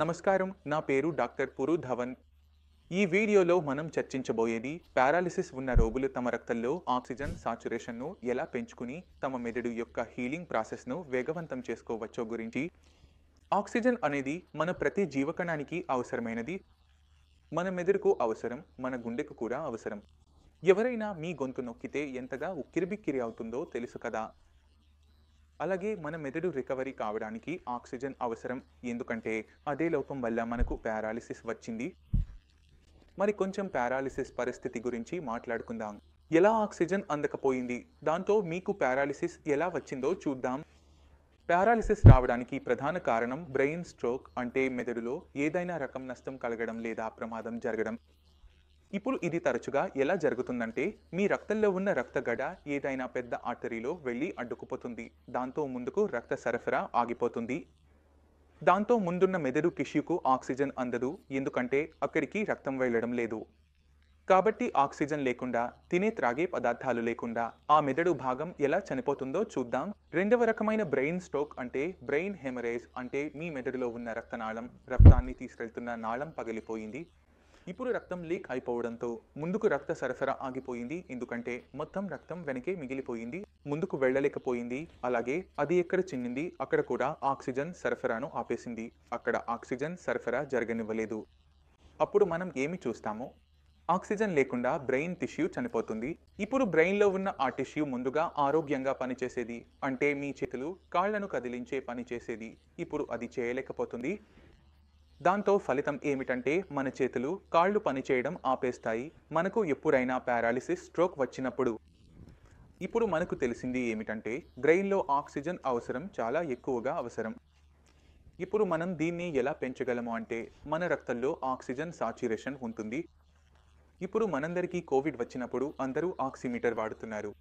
నమస్కారం. నా పేరు డాక్టర్ పురు ధవన్. ఈ వీడియోలో మనం చర్చించబోయేది పారాలిసిస్ ఉన్న రోగులు తమ రక్తంలో ఆక్సిజన్ సాచురేషన్‌ను ఎలా పెంచుకుని తమ మెదడు యొక్క హీలింగ్ ప్రాసెస్‌ను వేగవంతం చేసుకోవచ్చో గురించి. ఆక్సిజన్ అనేది మన ప్రతి జీవకణానికి అవసరమైనది. మన మెదడుకు అవసరం, మన గుండెకు కూడా అవసరం. ఎవరైనా మీ గొంతు నొక్కితే ఎంతగా ఉక్కిరిబిక్కిరి అవుతుందో తెలుసు కదా! అలాగే మన మెదడు రికవరీ కావడానికి ఆక్సిజన్ అవసరం. ఎందుకంటే అదే లోపం వల్ల మనకు పారాలిసిస్ వచ్చింది. మరి కొంచెం పారాలిసిస్ పరిస్థితి గురించి మాట్లాడుకుందాం. ఎలా ఆక్సిజన్ అందకపోయింది, దాంతో మీకు పారాలిసిస్ ఎలా వచ్చిందో చూద్దాం. పారాలిసిస్ రావడానికి ప్రధాన కారణం బ్రెయిన్ స్ట్రోక్, అంటే మెదడులో ఏదైనా రకం నష్టం కలగడం లేదా ప్రమాదం జరగడం. ఇప్పుడు ఇది తరచుగా ఎలా జరుగుతుందంటే, మీ రక్తంలో ఉన్న రక్తగడ ఏదైనా పెద్ద ఆర్టరీలో వెళ్ళి అడ్డుకుపోతుంది. దాంతో ముందుకు రక్త సరఫరా ఆగిపోతుంది. దాంతో ముందున్న మెదడు టిష్యూకు ఆక్సిజన్ అందదు, ఎందుకంటే అక్కడికి రక్తం వెళ్ళడం లేదు. కాబట్టి ఆక్సిజన్ లేకుండా, తినే త్రాగే పదార్థాలు లేకుండా ఆ మెదడు భాగం ఎలా చనిపోతుందో చూద్దాం. రెండవ రకమైన బ్రెయిన్ స్ట్రోక్ అంటే బ్రెయిన్ హెమరేజ్, అంటే మీ మెదడులో ఉన్న రక్తనాళం, రక్తాన్ని తీసుకెళ్తున్న నాళం పగిలిపోయింది. ఇప్పుడు రక్తం లీక్ అయిపోవడంతో ముందుకు రక్త సరఫరా ఆగిపోయింది, ఎందుకంటే మొత్తం రక్తం వెనకే మిగిలిపోయింది, ముందుకు వెళ్ళలేకపోయింది. అలాగే అది ఎక్కడ చిన్నింది అక్కడ కూడా ఆక్సిజన్ సరఫరాను ఆపేసింది, అక్కడ ఆక్సిజన్ సరఫరా జరగనివ్వలేదు. అప్పుడు మనం ఏమి చూస్తామో, ఆక్సిజన్ లేకుండా బ్రెయిన్ టిష్యూ చనిపోతుంది. ఇప్పుడు బ్రెయిన్లో ఉన్న ఆ టిష్యూ ముందుగా ఆరోగ్యంగా పనిచేసేది, అంటే మీ చేతులు కాళ్లను కదిలించే పని చేసేది. ఇప్పుడు అది చేయలేకపోతుంది. దాంతో ఫలితం ఏమిటంటే మన చేతులు కాళ్ళు పనిచేయడం ఆపేస్తాయి. మనకు ఎప్పుడైనా పారాలిసిస్, స్ట్రోక్ వచ్చినప్పుడు ఇప్పుడు మనకు తెలిసింది ఏమిటంటే, బ్రెయిన్లో ఆక్సిజన్ అవసరం చాలా ఎక్కువగా అవసరం. ఇప్పుడు మనం దీన్ని ఎలా పెంచగలము అంటే, మన రక్తంలో ఆక్సిజన్ సాచురేషన్ ఉంటుంది. ఇప్పుడు మనందరికీ కోవిడ్ వచ్చినప్పుడు అందరూ ఆక్సిమీటర్ వాడుతున్నారు.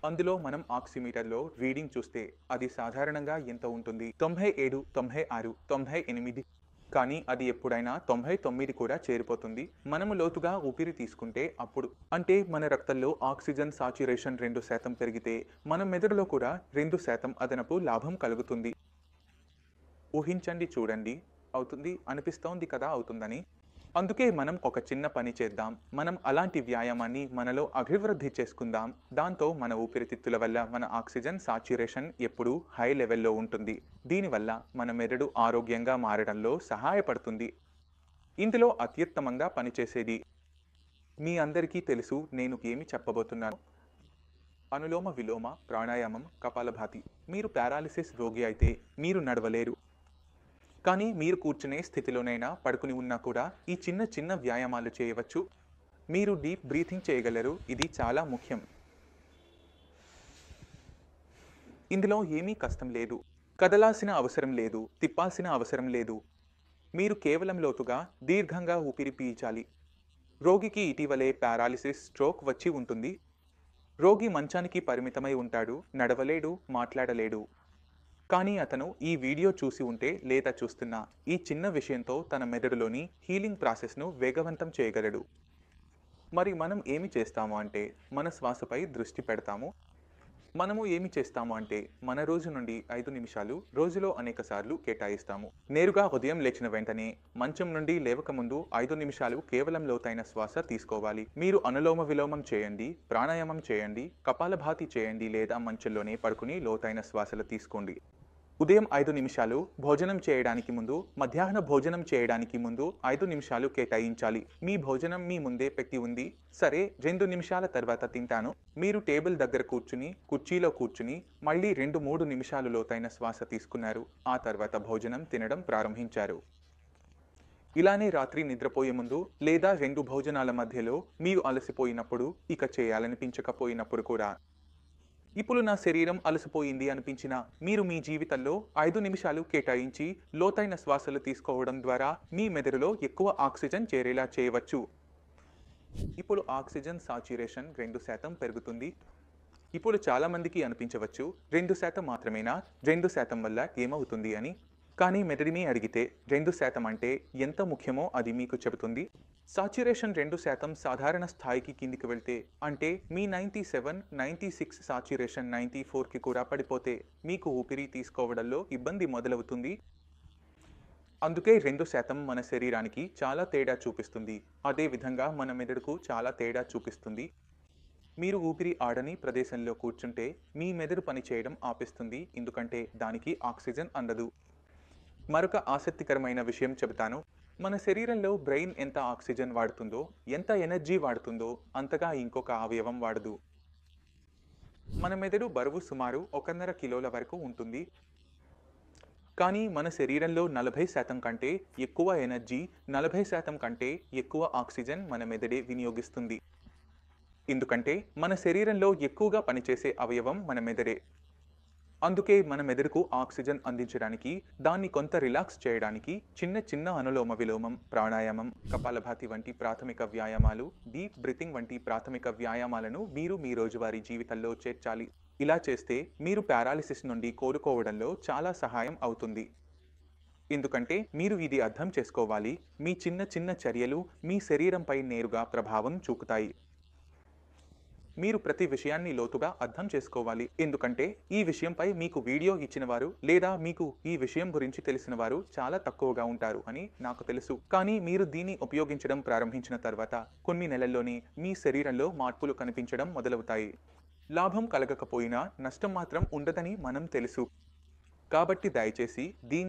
అందులో మనం ఆక్సిమీటర్లో రీడింగ్ చూస్తే అది సాధారణంగా ఎంత ఉంటుంది? 97, 96, 98. కానీ అది ఎప్పుడైనా 99 కూడా చేరిపోతుంది. మనము లోతుగా ఊపిరి తీసుకుంటే అప్పుడు, అంటే మన రక్తంలో ఆక్సిజన్ సాచురేషన్ 2% పెరిగితే మన మెదడులో కూడా 2% అదనపు లాభం కలుగుతుంది. ఊహించండి, చూడండి. అవుతుంది అనిపిస్తోంది కదా అవుతుందని. అందుకే మనం ఒక చిన్న పని చేద్దాం. మనం అలాంటి వ్యాయామాన్ని మనలో అభివృద్ధి చేసుకుందాం. దాంతో మన ఊపిరితిత్తుల వల్ల మన ఆక్సిజన్ సాచురేషన్ ఎప్పుడూ హై లెవెల్లో ఉంటుంది. దీనివల్ల మన మెదడు ఆరోగ్యంగా మారడంలో సహాయపడుతుంది. ఇందులో అత్యుత్తమంగా పనిచేసేది మీ అందరికీ తెలుసు నేను ఏమి చెప్పబోతున్నాను. అనులోమ విలోమ ప్రాణాయామం, కపాలభాతి. మీరు పారాలిసిస్ రోగి అయితే మీరు నడవలేరు, కానీ మీరు కూర్చునే స్థితిలోనైనా పడుకుని ఉన్నా కూడా ఈ చిన్న చిన్న వ్యాయామాలు చేయవచ్చు. మీరు డీప్ బ్రీతింగ్ చేయగలరు, ఇది చాలా ముఖ్యం. ఇందులో ఏమీ కష్టం లేదు, కదలాల్సిన అవసరం లేదు, తిప్పాల్సిన అవసరం లేదు. మీరు కేవలం లోతుగా దీర్ఘంగా ఊపిరి పీల్చాలి. రోగికి ఇటీవలే పారాలిసిస్, స్ట్రోక్ వచ్చి ఉంటుంది. రోగి మంచానికి పరిమితమై ఉంటాడు, నడవలేడు, మాట్లాడలేడు. కానీ అతను ఈ వీడియో చూసి ఉంటే లేదా చూస్తున్న ఈ చిన్న విషయంతో తన మెదడులోని హీలింగ్ ప్రాసెస్ను వేగవంతం చేయగలడు. మరి మనం ఏమి చేస్తాము అంటే, మన శ్వాసపై దృష్టి పెడతాము. మనము ఏమి చేస్తాము అంటే, మన రోజు నుండి 5 నిమిషాలు రోజులో అనేకసార్లు కేటాయిస్తాము. నేరుగా ఉదయం లేచిన వెంటనే మంచం నుండి లేవకముందు 5 నిమిషాలు కేవలం లోతైన శ్వాస తీసుకోవాలి. మీరు అనులోమ విలోమం చేయండి, ప్రాణాయామం చేయండి, కపాలభాతి చేయండి, లేదా మంచంలోనే పడుకుని లోతైన శ్వాసలు తీసుకోండి. ఉదయం 5 నిమిషాలు, భోజనం చేయడానికి ముందు, మధ్యాహ్న భోజనం చేయడానికి ముందు 5 నిమిషాలు కేటాయించాలి. మీ భోజనం మీ ముందే పెట్టి ఉంది, సరే 2 నిమిషాల తర్వాత తింటాను. మీరు టేబుల్ దగ్గర కూర్చుని, కుర్చీలో కూర్చుని మళ్ళీ 2-3 నిమిషాలు లోతైన శ్వాస తీసుకున్నారు. ఆ తర్వాత భోజనం తినడం ప్రారంభించారు. ఇలానే రాత్రి నిద్రపోయే ముందు లేదా 2 భోజనాల మధ్యలో మీరు అలసిపోయినప్పుడు, ఇక చేయాలనిపించకపోయినప్పుడు కూడా. ఇప్పుడు నా శరీరం అలసిపోయింది అనిపించినా మీరు మీ జీవితంలో 5 నిమిషాలు కేటాయించి లోతైన శ్వాసలు తీసుకోవడం ద్వారా మీ మెదడులో ఎక్కువ ఆక్సిజన్ చేరేలా చేయవచ్చు. ఇప్పుడు ఆక్సిజన్ సాచురేషన్ 2% పెరుగుతుంది. ఇప్పుడు చాలామందికి అనిపించవచ్చు, 2% మాత్రమేనా, 2% వల్ల ఏమవుతుంది అని. కానీ మెదడుని అడిగితే 2% అంటే ఎంత ముఖ్యమో అది మీకు చెబుతుంది. సాచురేషన్ 2% సాధారణ స్థాయికి కిందికి వెళ్తే, అంటే మీ 97, 96 సాచురేషన్ 94కి కూడా పడిపోతే మీకు ఊపిరి తీసుకోవడంలో ఇబ్బంది మొదలవుతుంది. అందుకే 2% మన శరీరానికి చాలా తేడా చూపిస్తుంది. అదే విధంగా మన మెదడుకు చాలా తేడా చూపిస్తుంది. మీరు ఊపిరి ఆడని ప్రదేశంలో కూర్చుంటే మీ మెదడు పనిచేయడం ఆపేస్తుంది, ఎందుకంటే దానికి ఆక్సిజన్ అందదు. మరొక ఆసక్తికరమైన విషయం చెబుతాను. మన శరీరంలో బ్రెయిన్ ఎంత ఆక్సిజన్ వాడుతుందో, ఎంత ఎనర్జీ వాడుతుందో అంతగా ఇంకొక అవయవం వాడదు. మన మెదడు బరువు సుమారు 1.5 కిలోల వరకు ఉంటుంది. కానీ మన శరీరంలో 40% కంటే ఎక్కువ ఎనర్జీ, 40% కంటే ఎక్కువ ఆక్సిజన్ మన మెదడే వినియోగిస్తుంది. ఎందుకంటే మన శరీరంలో ఎక్కువగా పనిచేసే అవయవం మన మెదడే. అందుకే మన మెదడుకు ఆక్సిజన్ అందించడానికి, దాన్ని కొంత రిలాక్స్ చేయడానికి చిన్న చిన్న అనులోమ విలోమం, ప్రాణాయామం, కపాలభాతి వంటి ప్రాథమిక వ్యాయామాలు, డీప్ బ్రీతింగ్ వంటి ప్రాథమిక వ్యాయామాలను మీరు మీ రోజువారీ జీవితంలో చేర్చాలి. ఇలా చేస్తే మీరు పారాలిసిస్ నుండి కోలుకోవడంలో చాలా సహాయం అవుతుంది. ఎందుకంటే మీరు ఇది అర్థం చేసుకోవాలి, మీ చిన్న చిన్న చర్యలు మీ శరీరంపై నేరుగా ప్రభావం చూపుతాయి. మీరు ప్రతి విషయాన్ని లోతుగా అర్థం చేసుకోవాలి. ఎందుకంటే ఈ విషయంపై మీకు వీడియో ఇచ్చిన వారు లేదా మీకు ఈ విషయం గురించి తెలిసిన వారు చాలా తక్కువగా ఉంటారు అని నాకు తెలుసు. కానీ మీరు దీన్ని ఉపయోగించడం ప్రారంభించిన తర్వాత కొన్ని నెలల్లోనే మీ శరీరంలో మార్పులు కనిపించడం మొదలవుతాయి. లాభం కలగకపోయినా నష్టం మాత్రం ఉండదని మనం తెలుసు. కాబట్టి దయచేసి దీన్ని